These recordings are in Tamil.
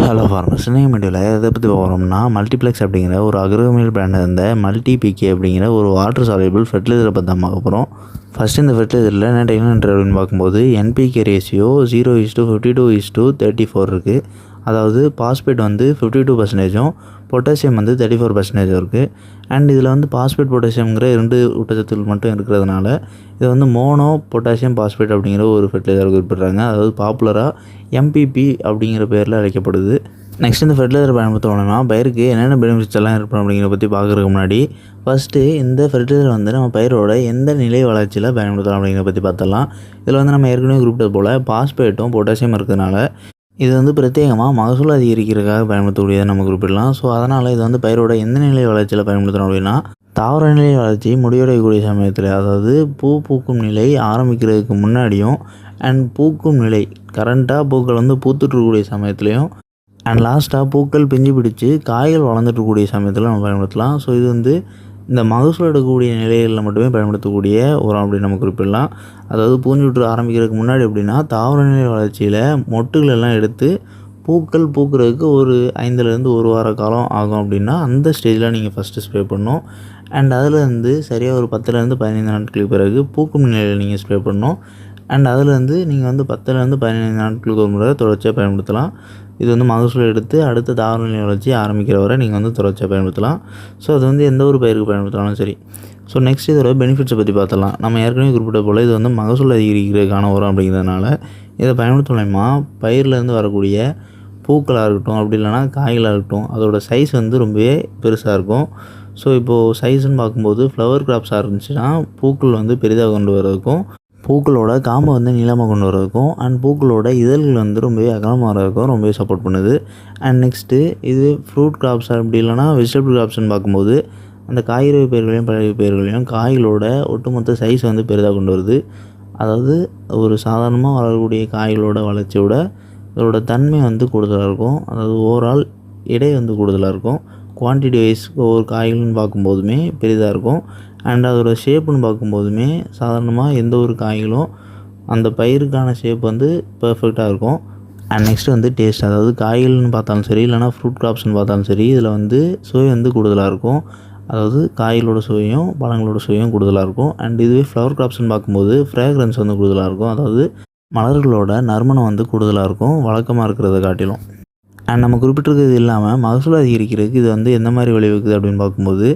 ஹலோ ஃபார்மர்ஸ், இன்னைக்கு வீடியோவில் எதை பற்றி போகிறோம்னா மல்டிப்ளெக்ஸ் அப்படிங்கிற ஒரு அக்ரோமியல் பிராண்ட் இருந்த மல்டி பிகே அப்படிங்கிற ஒரு வாட்டர் சால்யூபிள் ஃபெர்டிலைசரை பற்றி தான் பார்க்க போகிறோம். ஃபஸ்ட்டு இந்த ஃபெர்டிலைசரில் என்ன டெக்னாலஜி அப்படின்னு பார்க்கும்போது என்பிகே ரேஷியோ 0:52:34 இருக்குது. அதாவது பாஸ்பேட் வந்து 52%, பொட்டாசியம் வந்து 34% இருக்குது. அண்ட் இதில் வந்து பாஸ்பேட் பொட்டாசியம்ங்கிற 2 ஊட்டச்சத்துக்கள் மட்டும் இருக்கிறதுனால இது வந்து மோனோ பொட்டாசியம் பாஸ்பேட் அப்படிங்கிற ஒரு ஃபெர்டிலைசர் குறிப்பிட்றாங்க. அதாவது பாப்புலராக எம்பிபி அப்படிங்கிற பேரில் அழைக்கப்படுது. நெக்ஸ்ட் இந்த ஃபெர்டிலைசர் பயன்படுத்தணும்னா பயிருக்கு என்னென்ன பெனிஃபிட்ஸ் எல்லாம் இருக்கும் அப்படிங்கிறத பற்றி பார்க்குறதுக்கு முன்னாடி ஃபஸ்ட்டு இந்த ஃபெர்டிலைசர் வந்து நம்ம பயிரோட எந்த நிலை வளர்ச்சியில் பயன்படுத்தலாம் அப்படிங்கிறத பற்றி பார்த்தலாம். இதில் வந்து நம்ம ஏற்கனவே குறிப்பிட்டது போல் பாஸ்பேட்டும் பொட்டாசியம் இருக்கிறதுனால இது வந்து பிரத்யேகமாக மகசூல் அதிகரிக்கிறதுக்காக பயன்படுத்தக்கூடியதை நம்ம குறிப்பிடலாம். ஸோ அதனால் இது வந்து பயிரோட எந்த நிலை வளர்ச்சியில் பயன்படுத்தணும் அப்படின்னா தாவர நிலை வளர்ச்சி முடிவடையக்கூடிய சமயத்தில், அதாவது பூ பூக்கும் நிலை ஆரம்பிக்கிறதுக்கு முன்னாடியும் அண்ட் பூக்கும் நிலை கரண்ட்டாக பூக்கள் வந்து பூத்துட்ருக்கக்கூடிய சமயத்துலையும் அண்ட் லாஸ்ட்டாக பூக்கள் பிஞ்சு பிடிச்சி காய்கள் வளர்ந்துட்டுருக்கக்கூடிய சமயத்தில் நம்ம பயன்படுத்தலாம். ஸோ இது வந்து இந்த மகசூல் எடுக்கக்கூடிய நிலைகளில் மட்டுமே பயன்படுத்தக்கூடிய உரம் அப்படின்னு நம்ம குறிப்பிடலாம். அதாவது பூஞ்சுற்று ஆரம்பிக்கிறதுக்கு முன்னாடி அப்படின்னா தாவர நிலை வளர்ச்சியில் மொட்டுகள் எல்லாம் எடுத்து பூக்கள் பூக்கிறதுக்கு ஒரு 5லேருந்து 1 வார காலம் ஆகும். அப்படின்னா அந்த ஸ்டேஜில் நீங்கள் ஃபஸ்ட்டு ஸ்ப்ரே பண்ணணும். அண்ட் அதிலேருந்து சரியாக ஒரு 10லேருந்து 15 நாட்களுக்கு பிறகு பூக்கும் நிலையில் நீங்கள் ஸ்ப்ரே பண்ணணும். அண்ட் அதுலேருந்து நீங்கள் வந்து 10லேருந்து 15 நாட்களுக்கு ஒரு முறை தொடர்ச்சியாக பயன்படுத்தலாம். இது வந்து மகசூல் எடுத்து அடுத்த தாவர நிலை வளர்ச்சி ஆரம்பிக்கிற வரை நீங்கள் வந்து தொடர்ச்சியாக பயன்படுத்தலாம். ஸோ அது வந்து எந்த ஒரு பயிருக்கு பயன்படுத்தலாம் சரி. ஸோ நெக்ஸ்ட் இதோட பெனிஃபிட்ஸை பற்றி பார்த்தலாம். நம்ம ஏற்கனவே குறிப்பிட்ட போல் இது வந்து மகசூல் அதிகரிக்கிறதுக்கான உரம் அப்படிங்கிறதுனால இதை பயன்படுத்த மூலமா பயிர்லேருந்து வரக்கூடிய பூக்களாக இருக்கட்டும், அப்படி இல்லைனா காய்களாக இருக்கட்டும், அதோட சைஸ் வந்து ரொம்பவே பெருசாக இருக்கும். ஸோ இப்போது சைஸ்ன்னு பார்க்கும்போது ஃப்ளவர் கிராப்ஸாக இருந்துச்சுன்னா பூக்கள் வந்து பெரிதாக கொண்டு வரதுக்கும், பூக்களோட காம்பை வந்து நீளமாக கொண்டு வரதுக்கும் அண்ட் பூக்களோட இதழ்கள் வந்து ரொம்பவே அகலமாக வரதுக்கும் ரொம்பவே சப்போர்ட் பண்ணுது. அண்ட் நெக்ஸ்ட்டு இது ஃப்ரூட் கிராப்ஸ் அப்படி இல்லைனா வெஜிடபிள் கிராப்ஸ்ன்னு பார்க்கும்போது அந்த காய்கறி பயிர்களையும் பழகிய பயிர்களையும் காய்களோட ஒட்டுமொத்த சைஸ் வந்து பெரிதாக கொண்டு வருது. அதாவது ஒரு சாதாரணமாக வளரக்கூடிய காய்களோட வளர்ச்சியோட இதோட தன்மை வந்து கூடுதலாக இருக்கும். அதாவது ஓவரால் எடை வந்து கூடுதலாக இருக்கும். குவான்டிட்டி வைஸ் ஒவ்வொரு காய்கள்னு பார்க்கும்போதுமே பெரிதாக இருக்கும். அண்ட் அதோட ஷேப்புன்னு பார்க்கும்போதுமே சாதாரணமாக எந்த ஒரு காய்களும் அந்த பயிருக்கான ஷேப் வந்து பர்ஃபெக்டாக இருக்கும். அண்ட் நெக்ஸ்ட்டு வந்து டேஸ்ட், அதாவது காய்கள்னு பார்த்தாலும் சரி இல்லைனா ஃப்ரூட் கிராப்ஸ்னு பார்த்தாலும் சரி இதில் வந்து சுவை வந்து கூடுதலாக இருக்கும். அதாவது காய்களோட சுவையும் பழங்களோட சுவையும் கூடுதலாக இருக்கும். அண்ட் இதுவே ஃப்ளவர் கிராப்ஸ்னு பார்க்கும்போது ஃப்ரேக்ரன்ஸ் வந்து கூடுதலாக இருக்கும். அதாவது மலர்களோட நறுமணம் வந்து கூடுதலாக இருக்கும் வழக்கமாக இருக்கிறத காட்டிலும். அண்ட் நம்ம குறிப்பிட்டிருக்கிறது இல்லாமல் மகசூல் அதிகரிக்கிறதுக்கு இது வந்து எந்த மாதிரி விளைவிக்குது அப்படின்னு பார்க்கும்போது,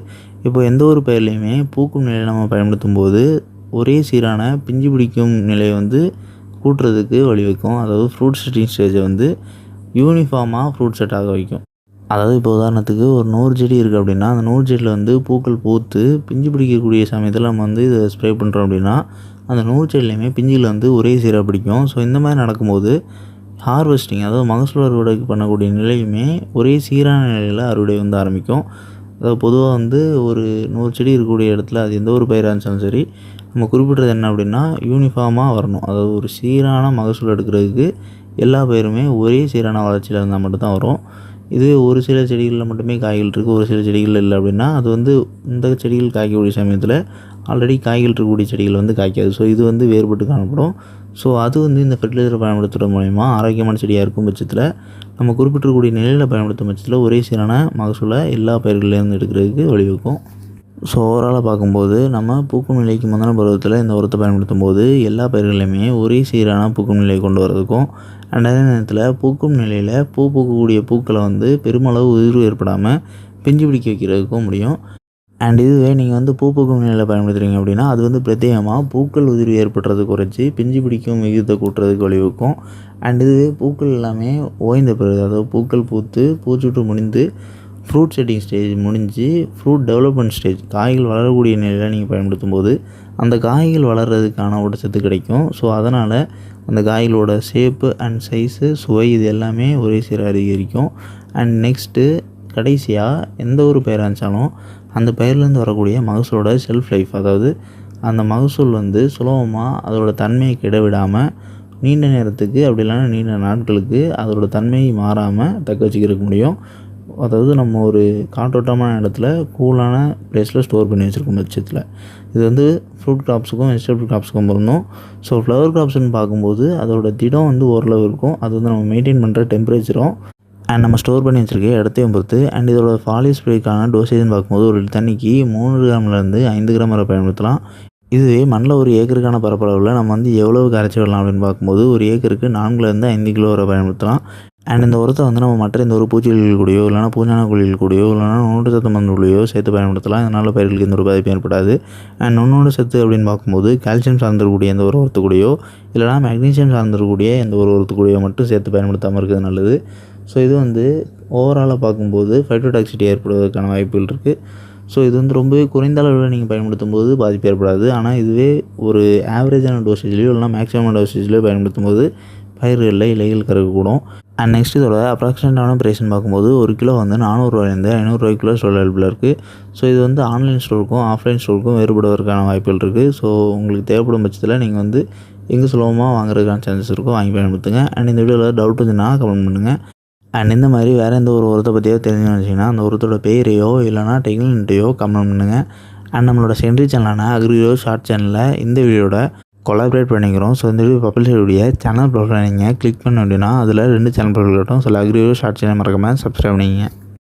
இப்போ எந்த ஒரு பயிர்லையுமே பூக்கும் நிலையை நம்ம பயன்படுத்தும் போது ஒரே சீரான பிஞ்சு பிடிக்கும் நிலையை வந்து கூட்டுறதுக்கு வழிவகுக்கும். அதாவது ஃப்ரூட் செட்டிங் ஸ்டேஜை வந்து யூனிஃபார்மாக ஃப்ரூட் செட் ஆக வைக்கும். அதாவது இப்போ உதாரணத்துக்கு ஒரு 100 செடி இருக்குது அப்படின்னா அந்த 100 செடியில் வந்து பூக்கள் பூத்து பிஞ்சு பிடிக்கக்கூடிய சமயத்தில் நம்ம வந்து இதை ஸ்ப்ரே பண்ணுறோம் அப்படின்னா அந்த 100 செடிலையுமே பிஞ்சுகள் வந்து ஒரே சீராக பிடிக்கும். ஸோ இந்த மாதிரி நடக்கும்போது ஹார்வெஸ்டிங், அதாவது மகசூல் அறுவடைக்கு பண்ணக்கூடிய நிலையுமே ஒரே சீரான நிலையில் அறுவடை வந்து ஆரம்பிக்கும். அதாவது பொதுவாக வந்து ஒரு 100 செடி இருக்கக்கூடிய இடத்துல அது எந்த ஒரு பயிராக இருந்தாலும் சரி நம்ம குறிப்பிட்றது என்ன அப்படின்னா யூனிஃபார்மாக வரணும். அதாவது ஒரு சீரான மகசூல் எடுக்கிறதுக்கு எல்லா பயிருமே ஒரே சீரான வளர்ச்சியில் இருந்தால் மட்டும்தான் வரும். இது ஒரு சில செடிகளில் மட்டுமே காய்கள் இருக்குது, ஒரு சில செடிகள் இல்லை அப்படின்னா அது வந்து இந்த செடிகள் காய்க்கக்கூடிய சமயத்தில் ஆல்ரெடி காய்கள் இருக்கக்கூடிய செடிகள் வந்து காய்க்காது. ஸோ இது வந்து வேறுபட்டு காணப்படும். ஸோ அது வந்து இந்த ஃபெர்டிலைசரை பயன்படுத்துகிறது மூலிமா ஆரோக்கியமான செடியாக இருக்கும் பட்சத்தில் நம்ம குறிப்பிட்டிருக்கக்கூடிய நிலையில் பயன்படுத்தும் பட்சத்தில் ஒரே சீரான மகசூலை எல்லா பயிர்கள்லேருந்து எடுக்கிறதுக்கு வழிவகுக்கும். ஸோ ஓவராலாக பார்க்கும்போது நம்ம பூக்கும் நிலைக்கு முந்தின பருவத்தில் இந்த உரத்தை பயன்படுத்தும் போது எல்லா பயிர்களையுமே ஒரே சீரான பூக்கும் நிலையை கொண்டு வரதுக்கும் அண்ட் அதே நேரத்தில் பூக்கும் நிலையில் பூக்கக்கூடிய பூக்களை வந்து பெருமளவு உதிர்வு ஏற்படாமல் பிஞ்சு பிடிக்க வைக்கிறதுக்கும் முடியும். அண்ட் இதுவே நீங்கள் வந்து பூக்கும் நிலையில் பயன்படுத்துகிறீங்க அப்படின்னா அது வந்து பிரத்யேகமாக பூக்கள் உதிர்வு ஏற்படுறது குறைச்சி பிஞ்சு பிடிக்கும் விகிதத்தை கூட்டுறதுக்கு வழிவகுக்கும். அண்ட் இதுவே பூக்கள் எல்லாமே ஓய்ந்த பிறகு, அதாவது பூக்கள் பூத்து பூச்சுற்று முடிந்து ஃப்ரூட் செட்டிங் ஸ்டேஜ் முடிஞ்சு ஃப்ரூட் டெவலப்மெண்ட் ஸ்டேஜ் காய்கள் வளரக்கூடிய நிலையில் நீங்கள் பயன்படுத்தும் போது அந்த காய்கள் வளர்கிறதுக்கான ஊட்டச்சத்து கிடைக்கும். ஸோ அதனால் அந்த காய்களோட ஷேப்பு அண்ட் சைஸு சுவை இது எல்லாமே ஒரே சீராக அதிகரிக்கும். அண்ட் நெக்ஸ்ட்டு கடைசியாக எந்த ஒரு பயிராக இருந்தாலும் அந்த பயிர்லேருந்து வரக்கூடிய மகசூலோட ஷெல்ஃப் லைஃப், அதாவது அந்த மகசூல் வந்து சுலபமாக அதோட தன்மையை கெடவிடாமல் நீண்ட நேரத்துக்கு அப்படி இல்லைன்னா நீண்ட நாட்களுக்கு அதோட தன்மையை மாறாமல் தக்க வச்சுக்கிறதுக்கு முடியும். அதாவது நம்ம ஒரு காற்றோட்டமான இடத்துல கூலான ப்ளேஸில் ஸ்டோர் பண்ணி வச்சுருக்கோம் பட்சத்தில் இது வந்து ஃப்ரூட் கிராப்ஸுக்கும் வெஜிடபிள் கிராப்ஸுக்கும் பொருந்தும். ஸோ ஃப்ளவர் கிராப்ஸ்ன்னு பார்க்கும்போது அதோட திடம் வந்து ஓரளவு இருக்கும். அது வந்து நம்ம மெயின்டைன் பண்ணுற டெம்பரேச்சரும் அண்ட் நம்ம ஸ்டோர் பண்ணி வச்சுருக்க இடத்தையும் பொறுத்து. அண்ட் இதோட ஃபாலியர் ஸ்ப்ரேக்கான டோசேஜ்னு பார்க்கும்போது ஒரு தண்ணிக்கு 3 கிராம்லேருந்து 5 கிராம் வரை பயன்படுத்தலாம். இதுவே மண்ணில் ஒரு ஏக்கருக்கான பரப்பளவில் நம்ம வந்து எவ்வளவு கரைச்சி விடலாம் அப்படின்னு பார்க்கும்போது ஒரு ஏக்கருக்கு 4லேருந்து 5 கிலோ வரை பயன்படுத்தலாம். அண்ட் இந்த உரத்தை வந்து நம்ம மற்ற எந்த ஒரு பூச்சிகள் கூடயோ இல்லைனா பூஞ்சான குழிகள் கூடயோ இல்லைனா நுண்ணூட்ட சத்து மருந்துகளையோ சேர்த்து பயன்படுத்தலாம். இதனால் பயிர்களுக்கு எந்த ஒரு பாதிப்பும் ஏற்படாது. அண்ட் நுண்ணூட்ட சத்து அப்படின்னு பார்க்கும்போது கால்சியம் சார்ந்திருக்கக்கூடிய எந்த ஒரு உரத்து கூடயோ இல்லைனா மெக்னீசியம் சார்ந்திருக்கக்கூடிய எந்த ஒரு உரத்து கூடயோ மட்டும் சேர்த்து பயன்படுத்தாமல் இருக்கிறது நல்லது. ஸோ இது வந்து ஓவராலாக பார்க்கும்போது ஃபைட்டோடாக்சிட்டி ஏற்படுவதற்கான வாய்ப்புகள் இருக்குது. ஸோ இது வந்து ரொம்பவே குறைந்த அளவில் நீங்கள் பயன்படுத்தும் போது பாதிப்பு ஏற்படாது. ஆனால் இதுவே ஒரு ஆவரேஜான டோசேஜ்லேயோ இல்லைனா மேக்ஸிமம் டோசேஜ்லேயோ பயன்படுத்தும் போது பயிர்களில் இலைகள் கறக்கக்கூடும். அண்ட் நெக்ஸ்ட் இதோட அப்ராக்சிமேட்டான ப்ரைஸ்ன்னு பார்க்கும்போது ஒரு கிலோ வந்து 400 500 ஸ்டோர் அவைலபிளாக இருக்குது. ஸோ இது வந்து ஆன்லைன் ஸ்டோருக்கும் ஆஃப்லைன் ஸ்டோருக்கும் வேறுபடுவதற்கான வாய்ப்புகள் இருக்குது. ஸோ உங்களுக்கு தேவைப்படும் பட்சத்தில் நீங்கள் வந்து எங்கே சுலபமாக வாங்குறதுக்கான சான்சஸ் இருக்கோ வாங்கி பயன்படுத்துங்க. அண்ட் இந்த வீடியோவில் டவுட் இருந்துச்சுன்னா கமெண்ட் பண்ணுங்கள். அண்ட் இந்த மாதிரி வேறு எந்த ஒரு உரத்தை பற்றியோ தெரிஞ்சு வச்சிங்கன்னா அந்த உரத்தோட பேரையோ இல்லைனா டெக்னிக்கையோ கமெண்ட் பண்ணுங்கள். அண்ட் நம்மளோட சென்ட்ரி சேனலான அக்ரிகோ ஷார்ட் சேனலில் இந்த வீடியோட கொலாபரேட் பண்ணிக்கிறோம். ஸோ இந்த வீடியோ பப்ளிஷருடைய சேனல் ப்ரொஃபைல் நீங்கள் கிளிக் பண்ண அப்படின்னா அதில் 2 சேனல் ப்ரொஃபைல் கட்டும். ஸோ அக்ரிகோ ஷார்ட் சேனல் மறக்காமல் சப்ஸ்கிரைப் பண்ணிங்க.